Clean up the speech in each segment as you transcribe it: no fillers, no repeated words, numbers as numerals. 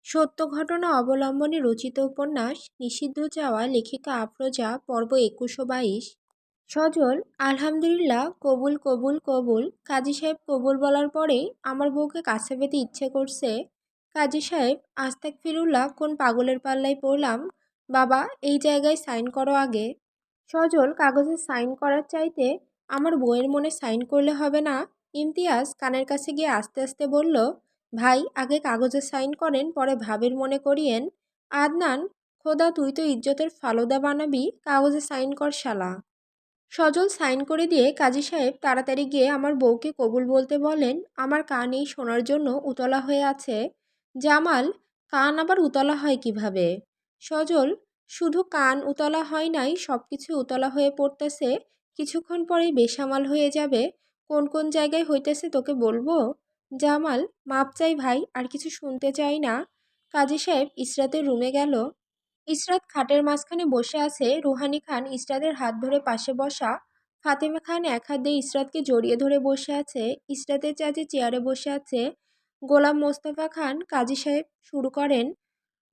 সত্য ঘটনা অবলম্বনে রচিত উপন্যাস নিষিদ্ধ চাওয়া লেখিকা আফরোজা পর্ব 2122। সজল আলহামদুলিল্লাহ কবুল কবুল কবুল। কাজী সাহেব কবুল বলার পরেই আমার বউকে কাছে পেতে ইচ্ছে করছে। কাজী সাহেব আস্তাগফিরুল্লাহ, কোন পাগলের পাল্লায় পড়লাম। বাবা, এই জায়গায় সাইন করো আগে। সজল কাগজে সাইন করার চাইতে আমার বউয়ের মনে সাইন করলে হবে না। ইমতিয়াজ কানের কাছে গিয়ে আস্তে আস্তে বলল, ভাই আগে কাগজে সাইন করেন, পরে ভাবের মনে করিয়েন। আদনান, খোদা তুই তো ইজ্জতের ফালুদা বানাবি, কাগজে সাইন কর শালা। সজল সাইন করে দিয়ে কাজী সাহেব তাড়াতাড়ি গিয়ে আমার বউকে কবুল বলতে বলেন। আমার কান এই শোনার জন্য উতলা হয়ে আছে। জামাল, কান আবার উতলা হয় কিভাবে? সজল, শুধু কান উতলা হয় নাই, সব কিছু উতলা হয়ে পড়তেছে। কিছুক্ষণ পরেই বেসামাল হয়ে যাবে। কোন কোন জায়গায় হইতেছে তোকে বলবো? জামাল, মাপ চাই ভাই, আর কিছু শুনতে চাই না। কাজী সাহেব ইসরাতের রুমে গেল। ইসরাত খাটের মাঝখানে বসে আছে। রুহানি খান ইসরাতের হাত ধরে পাশে বসা। ফাতেমা খান এক হাত দিয়ে ইসরাতকে জড়িয়ে ধরে বসে আছে। ইসরাতের চাচি চেয়ারে বসে আছে। গোলাম মোস্তফা খান কাজী সাহেব শুরু করেন।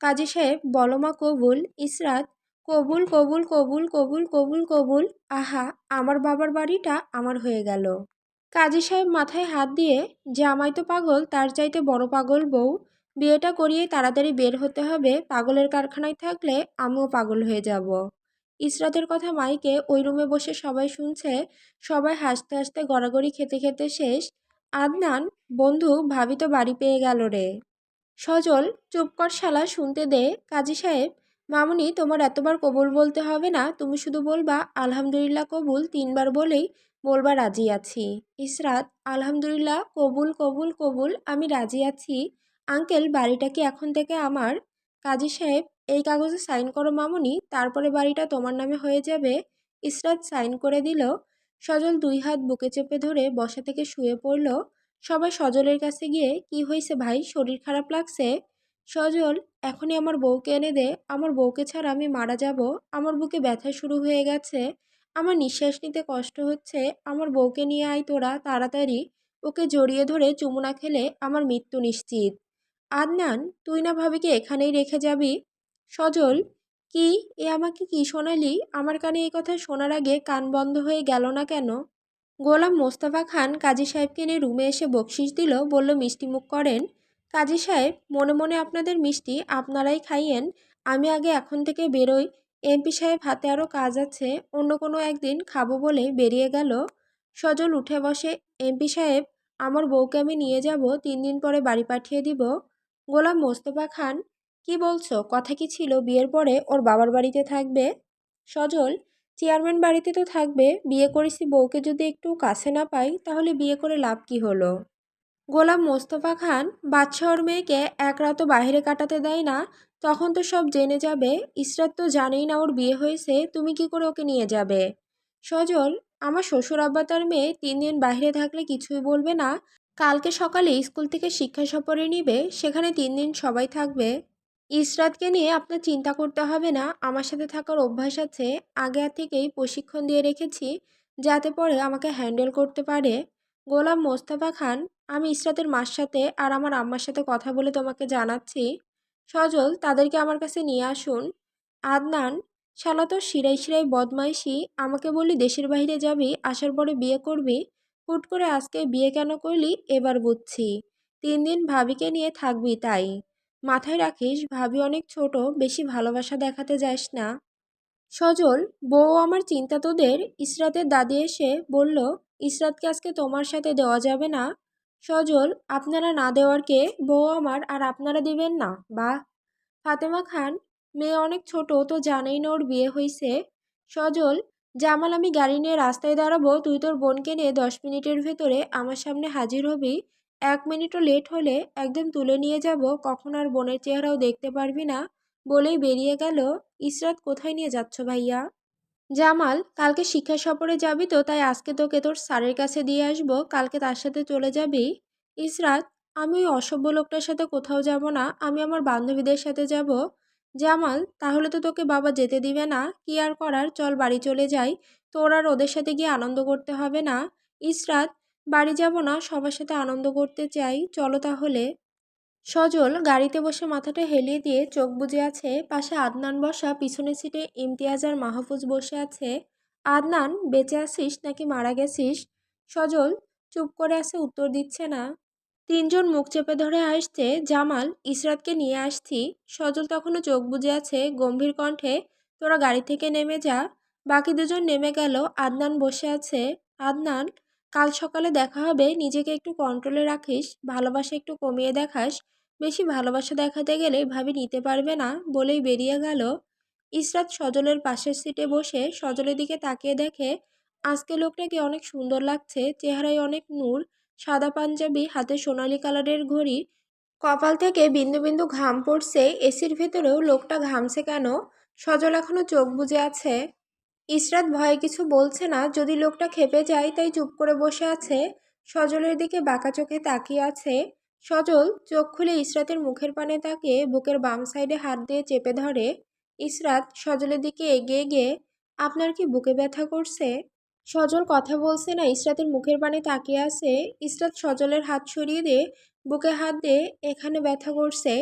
কাজী সাহেব, বলো মা কবুল। ইসরাত, কবুল কবুল কবুল কবুল কবুল কবুল। আহা, আমার বাবার বাড়িটা আমার হয়ে গেল। কাজী সাহেব মাথায় হাত দিয়ে, জামাই তো পাগল, তার চাইতে বড় পাগল বউ। বিয়েটা করিয়ে তাড়াতাড়ি বের হতে হবে, পাগলের কারখানায় থাকলে আমিও পাগল হয়ে যাব। ইসরাতের কথা মাইকে ওই রুমে বসে সবাই শুনছে। সবাই হাসতে হাসতে গড়াগড়ি খেতে খেতে শেষ। আদনান, বন্ধু, ভাবি তো বাড়ি পেয়ে গেল রে। সজল, চুপ কর শালা, শুনতে দে। কাজী সাহেব, মামুনি তোমার এতবার কবুল বলতে হবে না, তুমি শুধু বলবা আলহামদুলিল্লাহ কবুল, 3বার বলেই বলবা রাজি আছি। ইসরাত, আলহামদুলিল্লাহ কবুল কবুল কবুল, আমি রাজি আছি। আঙ্কেল, বাড়িটা কি এখন থেকে আমার? কাজী সাহেব, এই কাগজে সাইন করো মামুনি, তারপরে বাড়িটা তোমার নামে হয়ে যাবে। ইসরাত সাইন করে দিল। সজল 2 হাত বুকে চেপে ধরে বসা থেকে শুয়ে পড়ল। সবাই সজলের কাছে গিয়ে, কি হয়েছে ভাই, শরীর খারাপ লাগছে? সজল, এখনই আমার বউকে এনে দে, আমার বউকে ছাড়া আমি মারা যাব। আমার বুকে ব্যথা শুরু হয়ে গেছে, আমার নিঃশ্বাস নিতে কষ্ট হচ্ছে। আমার বউকে নিয়ে আয় তোরা তাড়াতাড়ি। ওকে জড়িয়ে ধরে চুমু না খেলে আমার মৃত্যু নিশ্চিত। আদনান, তুই না ভাবিকে এখানেই রেখে যাবি? সজল, কি, এ আমাকে কি শোনালি? আমার কানে এই কথা শোনার আগে কান বন্ধ হয়ে গেল না কেন? গোলাম মোস্তফা খান কাজী সাহেবকে নিয়ে রুমে এসে বকশিশ দিল, বলল মিষ্টি মুখ করেন। কাজী সাহেব, মনে মনে আপনাদের মিষ্টি আপনারাই খাইয়েন, আমি আগে এখন থেকে বেরোই। এমপি সাহেব হাতে আরও কাজ আছে, অন্য কোনো একদিন খাবো বলে বেরিয়ে গেল। সজল উঠে বসে, এমপি সাহেব, আমার বউকে আমি নিয়ে যাব, 3 দিন পরে বাড়ি পাঠিয়ে দিব। গোলাম মোস্তফা খান, কি বলছো? কথা কি ছিল বিয়ের পরে ওর বাবার বাড়িতে থাকবে? সজল, চেয়ারম্যান বাড়িতে তো থাকবে, বিয়ে করেছি, বউকে যদি একটু কাছে না পাই তাহলে বিয়ে করে লাভ কি হলো? গোলাম মোস্তফা খান, বাদশা ওর মেয়েকে এক রাতও বাইরে কাটাতে দেয় না, তখন তো সব জেনে যাবে। ইসরাত তো জানেই না ওর বিয়ে হয়েছে, তুমি কি করে ওকে নিয়ে যাবে? সজল, আমার শ্বশুর আব্বা তার মেয়ে 3 দিন বাইরে থাকলে কিছুই বলবে না। কালকে সকালে স্কুল থেকে শিক্ষা সফরে নিবে, সেখানে 3 দিন সবাই থাকবে। ইসরাতকে নিয়ে আপনার চিন্তা করতে হবে না, আমার সাথে থাকার অভ্যাস আছে, আগে থেকেই প্রশিক্ষণ দিয়ে রেখেছি, যাতে পরে আমাকে হ্যান্ডেল করতে পারে। গোলাম মোস্তফা খান, আমি ইসরাতের মার সাথে আর আমার আম্মার সাথে কথা বলে তোমাকে জানাচ্ছি। সজল, তাদেরকে আমার কাছে নিয়ে আসুন। আদনান, শালা তো শিরাই শিরাই বদমাইশি, আমাকে বললি দেশের বাইরে যাবি, আসার পরে বিয়ে করবি, হুট করে আজকে বিয়ে কেন করলি এবার বুঝছি। 3 দিন ভাবিকে নিয়ে থাকবি তাই। মাথায় রাখিস, ভাবি অনেক ছোট, বেশি ভালোবাসা দেখাতে যাস না। সজল, বউ আমার চিন্তা তোদের? ইসরাতের দাদি এসে বলল, ইসরাতকে আজকে তোমার সাথে দেওয়া যাবে না। সজল, আপনারা না দেওয়ার কে? বউ আমার, আর আপনারা দিবেন না? বাহ। ফাতেমা খান, মেয়ে অনেক ছোট, তো জানেই না ওর বিয়ে হয়েছে। সজল, জামাল, আমি গাড়ি নিয়ে রাস্তায় দাঁড়াবো, তুই তোর বোনকে নিয়ে 10 মিনিটের ভেতরে আমার সামনে হাজির হবি। 1 মিনিটও লেট হলে একদম তুলে নিয়ে যাব, কখন আর বোনের চেহারাও দেখতে পারবি না। বলেই বেরিয়ে গেল। ইসরাত, কোথায় নিয়ে যাচ্ছ ভাইয়া? জামাল, কালকে শিক্ষা সফরে যাবি তো, তাই আজকে তোকে তোর স্যারের কাছে দিয়ে আসবো, কালকে তার সাথে চলে যাবি। ইসরাত, আমি ওই অসভ্য লোকটার সাথে কোথাও যাব না, আমি আমার বান্ধবীদের সাথে যাব। জামাল, তাহলে তো তোকে বাবা যেতে দিবে না, কি আর করার, চল বাড়ি চলে যাই, তোর আর ওদের সাথে গিয়ে আনন্দ করতে হবে না। ইসরাত, বাড়ি যাব না, সবার সাথে আনন্দ করতে চাই, চলো তাহলে। সজল গাড়িতে বসে মাথাটা হেলিয়ে দিয়ে চোখ বুজে আছে। পাশে আদনান বসা, পিছনের সিটে ইমতিয়াজ আর মাহফুজ বসে আছে। আদনান, বেঁচে আছিস নাকি মারা গেছিস? সজল চুপ করে আছে, উত্তর দিচ্ছে না। তিনজন মুখ চেপে ধরে আসছে। জামাল, ইসরাতকে নিয়ে আসছি। সজল তখনও চোখ বুজে আছে, গম্ভীর কণ্ঠে, তোরা গাড়ি থেকে নেমে যা। বাকি দুজন নেমে গেল। আদনান বসে আছে। আদনান, কাল সকালে দেখা হবে, নিজেকে একটু কন্ট্রোলে রাখিস, ভালোবাসা একটু কমিয়ে দেখাস। বেশি ভালোবাসা দেখাতে গেলে ভাবি নিতে পারবে না, বলেই বেরিয়ে গেল। ইসরাত সজলের পাশের সিটে বসে সজলের দিকে তাকিয়ে দেখে আজকে লোকটাকে অনেক সুন্দর লাগছে, চেহারায় অনেক নূর, সাদা পাঞ্জাবি, হাতে সোনালি কালারের ঘড়ি, কপাল থেকে বিন্দু বিন্দু ঘাম পড়ছে। এসির ভেতরেও লোকটা ঘামছে কেন? সজল এখনো চোখ বুজে আছে। ইসরাত ভয়ে কিছু বলছে না, যদি লোকটা খেপে যায় তাই চুপ করে বসে আছে। সজলের দিকে বাঁকা চোখে তাকিয়ে আছে। সজল চোখ খুলে ইসরাতের মুখের পানে তাকিয়ে বুকের বাম সাইডে হাত দিয়ে চেপে ধরে। ইসরাত সজলের দিকে এগিয়ে গিয়ে, আপনার কি বুকে ব্যথা করছে? সজল কথা বলছে না, ইসরাতের মুখের পানে তাকিয়ে আছে। ইসরাত সজলের হাত সরিয়ে দিয়ে বুকে হাত দিয়ে, এখানে ব্যথা করছে।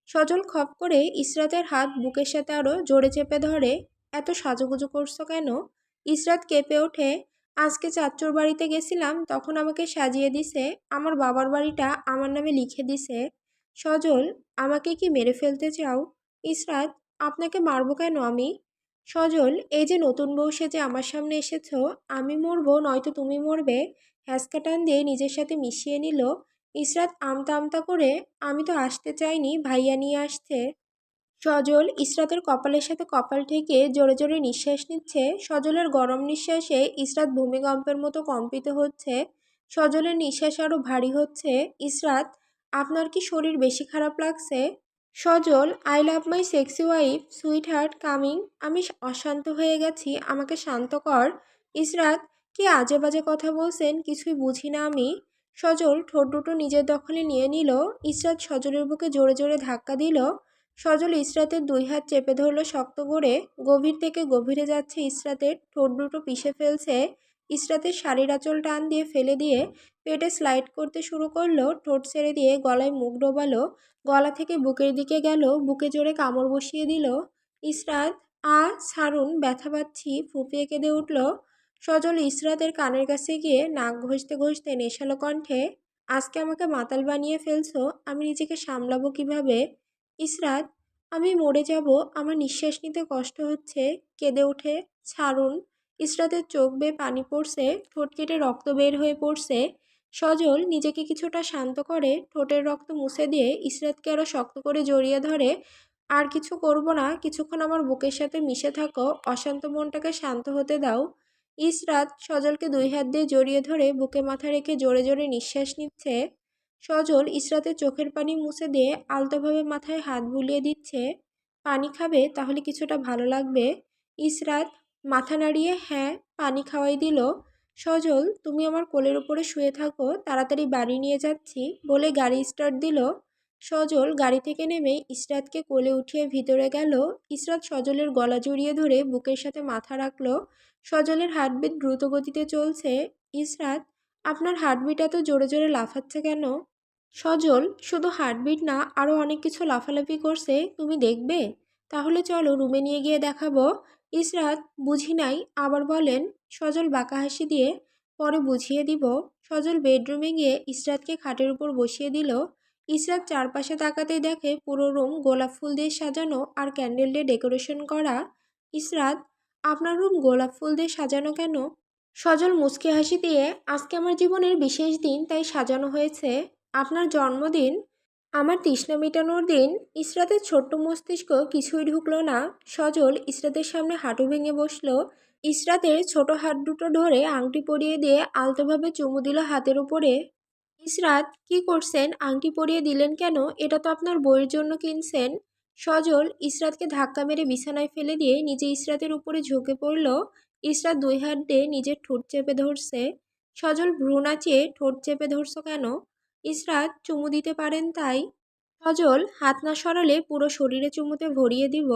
সজল খপ করে ইসরাতের হাত বুকের সাথে আরো জোরে চেপে ধরে। এত সাজুগুজু করছো কেন? ইসরাত কেঁপে ওঠে। আজকে চাচ্চুর বাড়িতে গেছিলাম, তখন আমাকে সাজিয়ে দিছে, আমার বাবার বাড়িটা আমার নামে লিখে দিছে। সজল, আমাকে কি মেরে ফেলতে চাও? ইসরাত, আপনাকে মারবো কেন আমি? সজল, এই যে নতুন বউ সেজে আমার সামনে এসেছো, আমি মরবো নয়তো তুমি মরবে। হ্যাঁচকা টান দিয়ে নিজের সাথে মিশিয়ে নিল। ইসরাত আমতা আমতা করে, আমি তো আসতে চাইনি, ভাইয়া নিয়ে আসছে। সজল ইসরাতের কপালের সাথে কপাল ঠেকিয়ে জোরে জোরে নিঃশ্বাস নিচ্ছে। সজলের গরম নিঃশ্বাসে ইসরাত ভূমিকম্পের মতো কম্পিত হচ্ছে। সজলের নিঃশ্বাস আরো ভারী হচ্ছে। ইসরাত, আপনার কি শরীর বেশি খারাপ লাগছে? Sajal, I love my sexy wife, sweet heart coming. আমি অশান্ত হয়ে গেছি, আমাকে শান্ত কর। ইসরাত, কি আজে বাজে কথা বলছেন, কিছুই বুঝি না আমি। সজল ঠোঁট দুটো নিজের দখলে নিয়ে নিল। ইসরাত সজলের বুকে জোরে জোরে ধাক্কা দিল। সজল ইসরাতের দুই হাত চেপে ধরল শক্ত করে। গভীর থেকে গভীরে যাচ্ছে ইসরাতের, ঠোঁট দুটো পিষে ফেলছে। ইসরাতের শাড়ির আঁচল টান দিয়ে ফেলে দিয়ে পেটে স্লাইড করতে শুরু করলো। ঠোঁট ছেড়ে দিয়ে গলায় মুখ ডোবালো। গলা থেকে বুকের দিকে গেল, বুকে জোরে কামড় বসিয়ে দিল। ইসরাত, ছাড়ুন, ব্যথা পাচ্ছি, ফুপিয়ে কেঁদে উঠল। সজল ইসরাতের কানের কাছে গিয়ে নাক ঘষতে ঘষতে নেশালো কণ্ঠে, আজকে আমাকে মাতাল বানিয়ে ফেলছো, আমি নিজেকে সামলাবো কিভাবে? ইসরাত, আমি মরে যাব, আমার নিঃশ্বাস নিতে কষ্ট হচ্ছে। কেঁদে ওঠে, ছাড়ুন। ইসরাতের চোখ বেয়ে পানি পড়ছে, ঠোঁট কেটে রক্ত বের হয়ে পড়ছে। সজল নিজেকে কিছুটা শান্ত করে ঠোঁটের রক্ত মুছে দিয়ে ইসরাতকে আরো শক্ত করে জড়িয়ে ধরে। আর কিছু করব না, কিছুক্ষণ আমার বুকের সাথে মিশে থাকো, অশান্ত মনটাকে শান্ত হতে দাও। ইসরাত সজলকে দুই হাত দিয়ে জড়িয়ে ধরে বুকে মাথা রেখে জোরে জোরে নিঃশ্বাস নিচ্ছে। সজল ইসরাতের চোখের পানি মুছে দিয়ে আলতোভাবে মাথায় হাত বুলিয়ে দিচ্ছে। পানি খাবে, তাহলে কিছুটা ভালো লাগবে। ইসরাত মাথা নাড়িয়ে হ্যাঁ পানি খাওয়াই দিল। সজল, তুমি আমার কোলের উপরে শুয়ে থাকো, তাড়াতাড়ি বাড়ি নিয়ে যাচ্ছি, বলে গাড়ি স্টার্ট দিল। সজল গাড়ি থেকে নেমে ইসরাতকে কোলে উঠিয়ে ভিতরে গেল। ইসরাত সজলের গলা জড়িয়ে ধরে বুকের সাথে মাথা রাখলো। সজলের হার্টবিট দ্রুত গতিতে চলছে। ইসরাত, আপনার হার্টবিট এত জোরে জোরে লাফাচ্ছে কেন? সজল, শুধু হার্টবিট না, আরও অনেক কিছু লাফালাফি করছে, তুমি দেখবে? তাহলে চলো রুমে নিয়ে গিয়ে দেখাবো। ইসরাত, বুঝি নাই, আবার বলেন। সজল বাঁকা হাসি দিয়ে, পরে বুঝিয়ে দিব। সজল বেডরুমে গিয়ে ইসরাতকে খাটের উপর বসিয়ে দিল। ইসরাত চারপাশে তাকাতেই দেখে পুরো রুম গোলাপ ফুল দিয়ে সাজানো আর ক্যান্ডেল দিয়ে ডেকোরেশন করা। ইসরাত, আপনার রুম গোলাপ ফুল দিয়ে সাজানো কেন? সজল মুচকি হাসি দিয়ে, আজকে আমার জীবনের বিশেষ দিন, তাই সাজানো হয়েছে। আপনার জন্মদিন? আমার তৃষ্ণা মেটানোর দিন। ইসরাতের ছোট্ট মস্তিষ্ক কিছুই ঢুকলো না। সজল ইসরাতের সামনে হাঁটু ভেঙে বসলো। ইসরাতের ছোট হাত দুটো ধরে আংটি পরিয়ে দিয়ে আলতোভাবে চুমু দিল হাতের উপরে। ইসরাত, কি করছেন, আংটি পরিয়ে দিলেন কেন? এটা তো আপনার বইয়ের জন্য কিনছেন। সজল ইসরাতকে ধাক্কা মেরে বিছানায় ফেলে দিয়ে নিজে ইসরাতের উপরে ঝুঁকে পড়ল। ইসরাত দুই হাত দিয়ে নিজের ঠোঁট চেপে ধরছে। সজল ভ্রু নাচিয়ে, ঠোঁট চেপে ধরছো কেন? ইসরাত, চুমু দিতে পারেন তাই। সজল হাত না সরালে পুরো শরীরে চুমুতে ভরিয়ে দিব।